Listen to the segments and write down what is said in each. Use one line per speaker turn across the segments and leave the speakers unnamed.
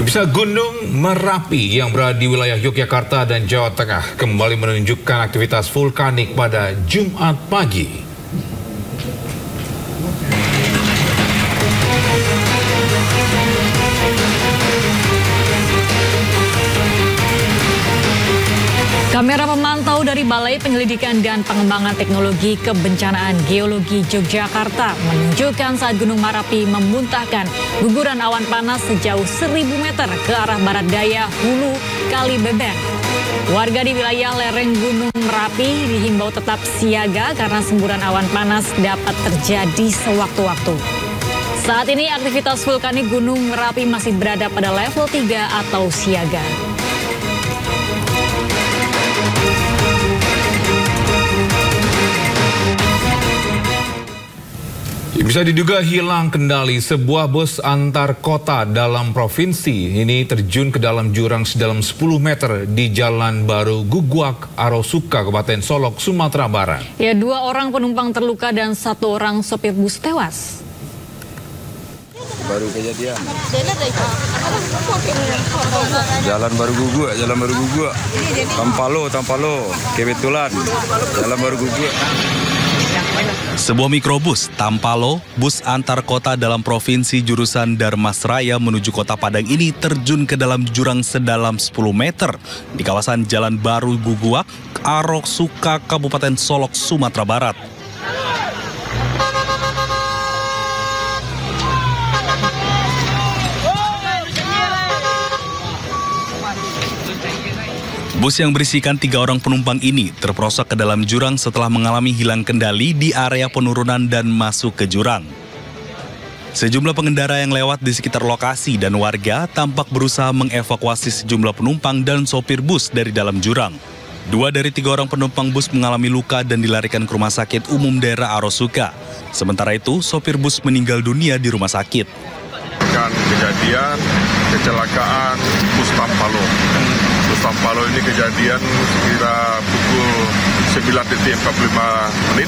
Bisa Gunung Merapi yang berada di wilayah Yogyakarta dan Jawa Tengah kembali menunjukkan aktivitas vulkanik pada Jumat pagi.
Kamera pemantau dari Balai Penyelidikan dan Pengembangan Teknologi Kebencanaan Geologi Yogyakarta menunjukkan saat Gunung Merapi memuntahkan guguran awan panas sejauh 1000 meter ke arah barat daya hulu Kali Beben. Warga di wilayah lereng Gunung Merapi dihimbau tetap siaga karena semburan awan panas dapat terjadi sewaktu-waktu. Saat ini aktivitas vulkanik Gunung Merapi masih berada pada level 3 atau siaga.
Bisa diduga hilang kendali, sebuah bus antar kota dalam provinsi ini terjun ke dalam jurang sedalam 10 meter di Jalan Baru Guguak, Arosuka, Kabupaten Solok, Sumatera Barat.
Ya, 2 orang penumpang terluka dan 1 orang sopir bus tewas.
Baru kejadian. Jalan Baru Guguak. Tampalo, kebetulan. Jalan Baru Guguak.
Sebuah mikrobus Tampalo, bus antar kota dalam provinsi jurusan Darmasraya menuju Kota Padang ini terjun ke dalam jurang sedalam 10 meter di kawasan Jalan Baru Guguak, Arosuka, Kabupaten Solok, Sumatera Barat. Bus yang berisikan 3 orang penumpang ini terperosok ke dalam jurang setelah mengalami hilang kendali di area penurunan dan masuk ke jurang. Sejumlah pengendara yang lewat di sekitar lokasi dan warga tampak berusaha mengevakuasi sejumlah penumpang dan sopir bus dari dalam jurang. 2 dari 3 orang penumpang bus mengalami luka dan dilarikan ke Rumah Sakit Umum Daerah Arosuka. Sementara itu, sopir bus meninggal dunia di rumah sakit.
Kejadian kecelakaan bus Tampalo. Bus Tampalo ini kejadian sekitar pukul 9.45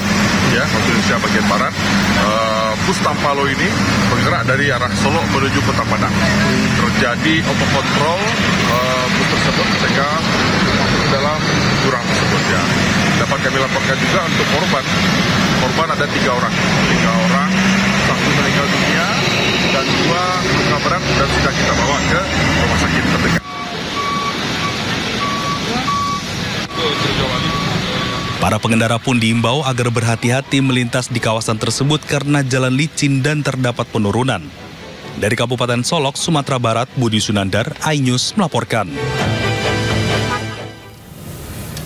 ya, waktu Indonesia bagian barat. Bus Tampalo ini bergerak dari arah Solo menuju Kota Padang. Terjadi overcontrol bus tersebut sehingga masuk ke dalam jurang tersebut ya. Dapat kami laporkan juga untuk korban. Korban ada 3 orang. 3 orang, 1 meninggal dunia dan 2 luka berat dan sudah kita bawa ke rumah sakit terdekat.
Para pengendara pun diimbau agar berhati-hati melintas di kawasan tersebut karena jalan licin dan terdapat penurunan. Dari Kabupaten Solok, Sumatera Barat, Budi Sunandar, iNews melaporkan.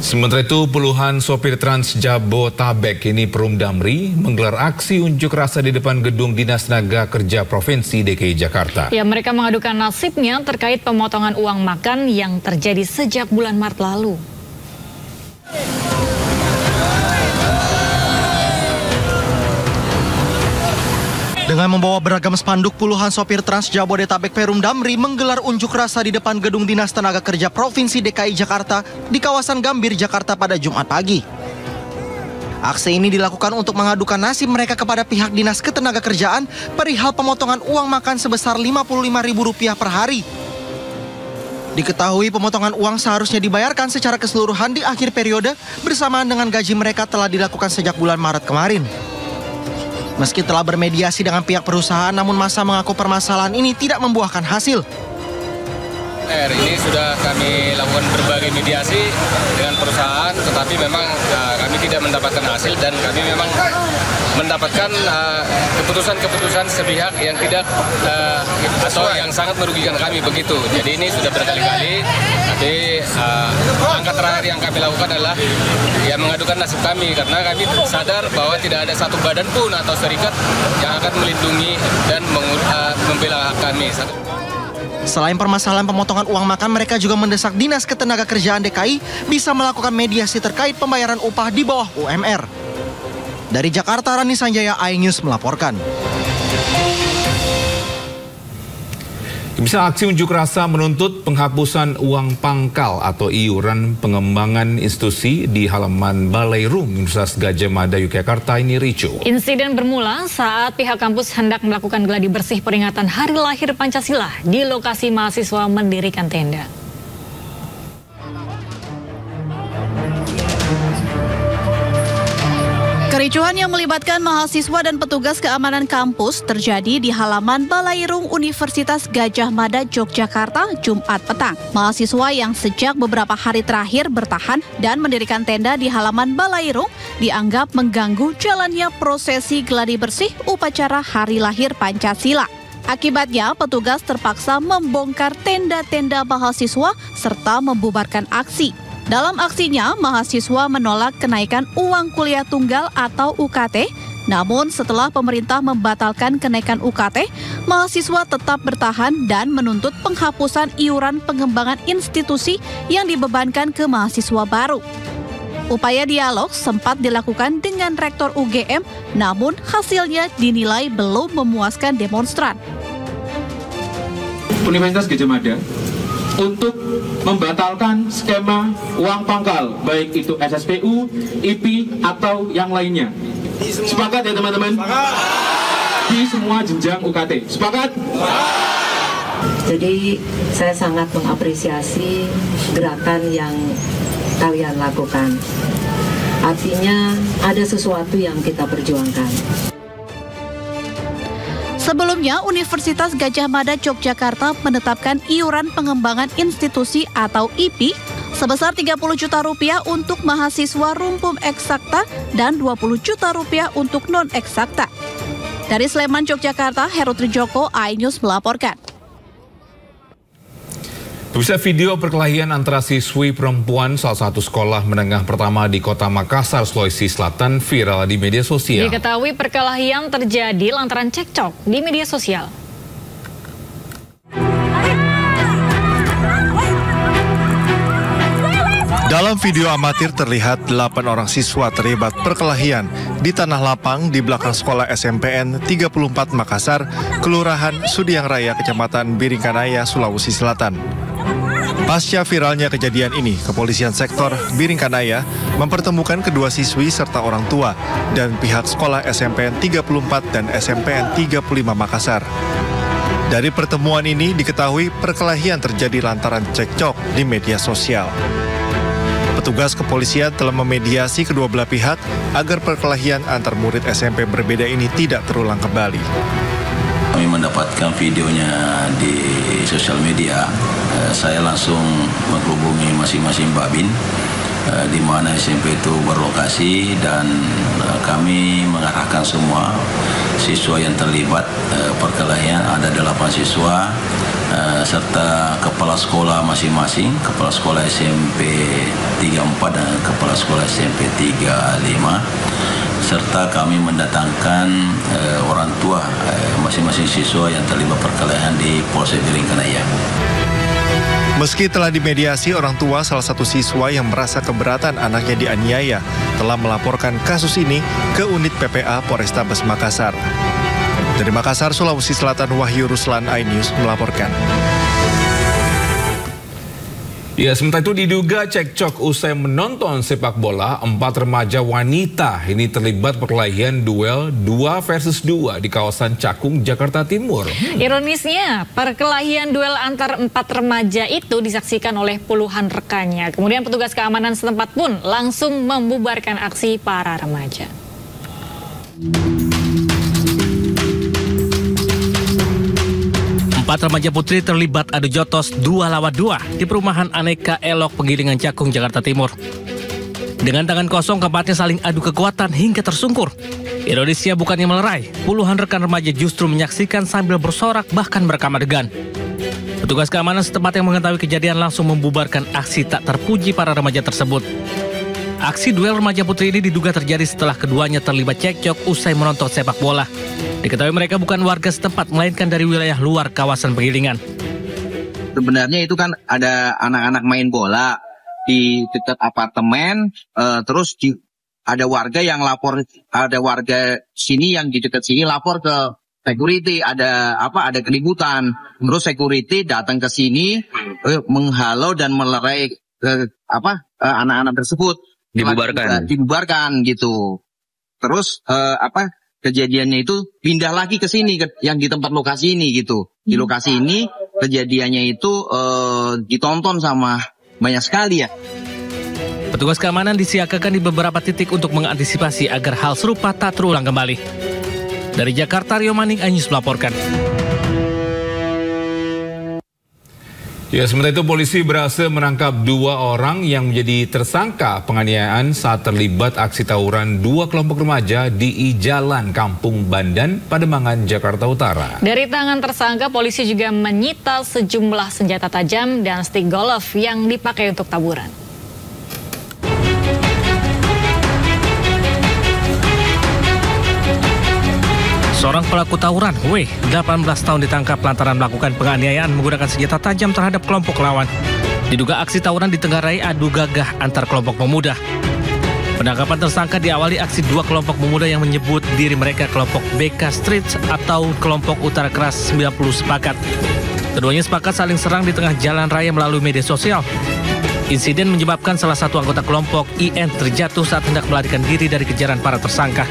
Sementara itu, puluhan sopir Trans Jabotabek ini Perum Damri menggelar aksi unjuk rasa di depan gedung Dinas Tenaga Kerja Provinsi DKI Jakarta.
Ya, mereka mengadukan nasibnya terkait pemotongan uang makan yang terjadi sejak bulan Maret lalu.
Dengan membawa beragam spanduk, puluhan sopir Trans Jabodetabek Perum Damri menggelar unjuk rasa di depan gedung Dinas Tenaga Kerja Provinsi DKI Jakarta di kawasan Gambir, Jakarta pada Jumat pagi. Aksi ini dilakukan untuk mengadukan nasib mereka kepada pihak Dinas Ketenagakerjaan perihal pemotongan uang makan sebesar Rp55.000 per hari. Diketahui pemotongan uang seharusnya dibayarkan secara keseluruhan di akhir periode bersamaan dengan gaji mereka telah dilakukan sejak bulan Maret kemarin. Meski telah bermediasi dengan pihak perusahaan, namun masa mengaku permasalahan ini tidak membuahkan hasil.
Ini sudah kami lakukan berbagai mediasi dengan perusahaan, tetapi memang kami tidak mendapatkan hasil dan kami memang mendapatkan keputusan-keputusan sepihak yang tidak atau yang sangat merugikan kami begitu. Jadi ini sudah berkali-kali, tapi langkah terakhir yang kami lakukan adalah ya mengadukan nasib kami karena kami sadar bahwa tidak ada satu badan pun atau serikat yang akan melindungi dan membela hak kami.
Selain permasalahan pemotongan uang makan, mereka juga mendesak Dinas Ketenagakerjaan DKI bisa melakukan mediasi terkait pembayaran upah di bawah UMR. Dari Jakarta, Rani Sanjaya, iNews melaporkan.
Bisa aksi unjuk rasa menuntut penghapusan uang pangkal atau iuran pengembangan institusi di halaman Balai Rum Universitas Gadjah Mada Yogyakarta ini ricuh.
Insiden bermula saat pihak kampus hendak melakukan gladi bersih peringatan Hari Lahir Pancasila di lokasi mahasiswa mendirikan tenda.
Kericuhan yang melibatkan mahasiswa dan petugas keamanan kampus terjadi di halaman Balai Rum Universitas Gadjah Mada, Yogyakarta, Jumat petang. Mahasiswa yang sejak beberapa hari terakhir bertahan dan mendirikan tenda di halaman Balai Rum dianggap mengganggu jalannya prosesi gladi bersih upacara Hari Lahir Pancasila. Akibatnya, petugas terpaksa membongkar tenda-tenda mahasiswa serta membubarkan aksi. Dalam aksinya, mahasiswa menolak kenaikan uang kuliah tunggal atau UKT. Namun setelah pemerintah membatalkan kenaikan UKT, mahasiswa tetap bertahan dan menuntut penghapusan iuran pengembangan institusi yang dibebankan ke mahasiswa baru. Upaya dialog sempat dilakukan dengan Rektor UGM, namun hasilnya dinilai belum memuaskan demonstran.
Universitas Gadjah Mada untuk membatalkan skema uang pangkal, baik itu SSPU, IP, atau yang lainnya. Sepakat ya teman-teman? Di semua jenjang UKT. Sepakat?
Jadi saya sangat mengapresiasi gerakan yang kalian lakukan. Artinya ada sesuatu yang kita perjuangkan.
Sebelumnya, Universitas Gadjah Mada Yogyakarta menetapkan iuran pengembangan institusi atau IP sebesar Rp30 juta untuk mahasiswa rumpum eksakta dan Rp20 juta untuk non-eksakta. Dari Sleman, Yogyakarta, Heru Trijoko, iNews melaporkan.
Bisa video perkelahian antara siswi perempuan salah satu sekolah menengah pertama di Kota Makassar, Sulawesi Selatan viral di media sosial.
Diketahui perkelahian terjadi lantaran cekcok di media sosial.
Dalam video amatir terlihat 8 orang siswa terlibat perkelahian di tanah lapang di belakang sekolah SMPN 34 Makassar, Kelurahan Sudiang Raya, Kecamatan Biringkanaya, Sulawesi Selatan. Pasca viralnya kejadian ini, Kepolisian Sektor Biringkanaya mempertemukan kedua siswi serta orang tua dan pihak sekolah SMPN 34 dan SMPN 35 Makassar. Dari pertemuan ini diketahui perkelahian terjadi lantaran cekcok di media sosial. Petugas kepolisian telah memediasi kedua belah pihak agar perkelahian antar murid SMP berbeda ini tidak terulang kembali.
Kami mendapatkan videonya di sosial media. Saya langsung menghubungi masing-masing babin di mana SMP itu berlokasi dan kami mengarahkan semua siswa yang terlibat perkelahian, ada 8 siswa serta kepala sekolah masing-masing, kepala sekolah SMP 34 dan kepala sekolah SMP 35, serta kami mendatangkan orang tua masing-masing siswa yang terlibat perkelahian di Polsek Biringkanaya.
Meski telah dimediasi, orang tua salah satu siswa yang merasa keberatan anaknya dianiaya telah melaporkan kasus ini ke unit PPA Polrestabes Makassar. Dari Makassar, Sulawesi Selatan, Wahyu Ruslan, iNews melaporkan.
Ya, sementara itu diduga cekcok usai menonton sepak bola, 4 remaja wanita ini terlibat perkelahian duel 2 versus 2 di kawasan Cakung, Jakarta Timur.
Ironisnya, perkelahian duel antar 4 remaja itu disaksikan oleh puluhan rekannya. Kemudian petugas keamanan setempat pun langsung membubarkan aksi para remaja.
4 remaja putri terlibat adu jotos 2 lawan 2 di perumahan Aneka Elok, Penggilingan Cakung, Jakarta Timur. Dengan tangan kosong, keempatnya saling adu kekuatan hingga tersungkur. Ironisnya bukannya melerai, puluhan rekan remaja justru menyaksikan sambil bersorak bahkan merekam adegan. Petugas keamanan setempat yang mengetahui kejadian langsung membubarkan aksi tak terpuji para remaja tersebut. Aksi duel remaja putri ini diduga terjadi setelah keduanya terlibat cekcok usai menonton sepak bola. Diketahui mereka bukan warga setempat, melainkan dari wilayah luar kawasan Penggilingan.
Sebenarnya itu kan ada anak-anak main bola di dekat apartemen, terus ada warga yang lapor, ada warga sini yang di dekat sini lapor ke security, ada keributan. Terus security datang ke sini menghalau dan melerai anak-anak tersebut. Dibubarkan gitu. Terus kejadiannya itu pindah lagi ke sini yang di tempat lokasi ini gitu. Di lokasi ini kejadiannya itu ditonton sama banyak sekali ya.
Petugas keamanan disiagakan di beberapa titik untuk mengantisipasi agar hal serupa tak terulang kembali. Dari Jakarta, Rio Manik, iNews melaporkan.
Ya, sementara itu polisi berhasil menangkap 2 orang yang menjadi tersangka penganiayaan saat terlibat aksi tawuran 2 kelompok remaja di Jalan Kampung Bandan, Pademangan, Jakarta Utara.
Dari tangan tersangka, polisi juga menyita sejumlah senjata tajam dan stik golf yang dipakai untuk taburan.
Seorang pelaku tawuran, W, 18 tahun ditangkap lantaran melakukan penganiayaan menggunakan senjata tajam terhadap kelompok lawan. Diduga aksi tawuran ditenggarai adu gagah antar kelompok pemuda. Penangkapan tersangka diawali aksi 2 kelompok pemuda yang menyebut diri mereka kelompok BK Street atau kelompok Utara Keras 90 Sepakat. Keduanya sepakat saling serang di tengah jalan raya melalui media sosial. Insiden menyebabkan salah satu anggota kelompok IN terjatuh saat hendak melarikan diri dari kejaran para tersangka.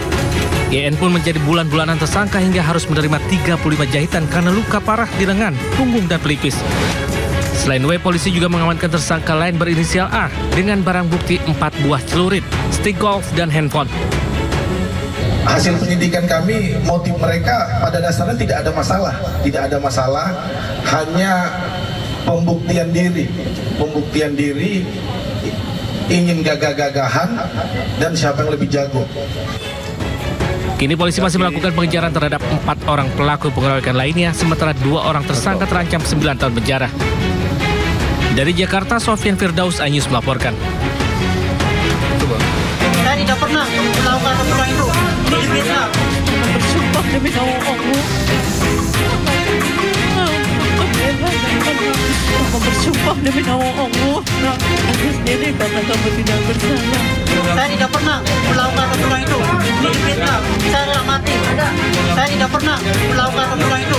IN pun menjadi bulan-bulanan tersangka hingga harus menerima 35 jahitan karena luka parah di lengan, punggung, dan pelipis. Selain W, polisi juga mengamankan tersangka lain berinisial A dengan barang bukti 4 buah celurit, stik golf, dan handphone.
Hasil penyidikan kami, motif mereka pada dasarnya tidak ada masalah, hanya pembuktian diri, ingin gagah-gagahan, dan siapa yang lebih jago.
Kini polisi masih melakukan pengejaran terhadap 4 orang pelaku pengeroyokan lainnya, sementara 2 orang tersangka terancam 9 tahun penjara. Dari Jakarta, Sofian Firdaus, iNews melaporkan.
Saya tidak pernah melakukan semua itu di Vietnam. Bersumpah demi nama Allah. Aku bersumpah demi nama Allah. Aku sendiri karena kamu tidak bersalah. Saya tidak pernah melakukan semua itu di Vietnam. Saya telah mati. Saya tidak pernah melakukan semua itu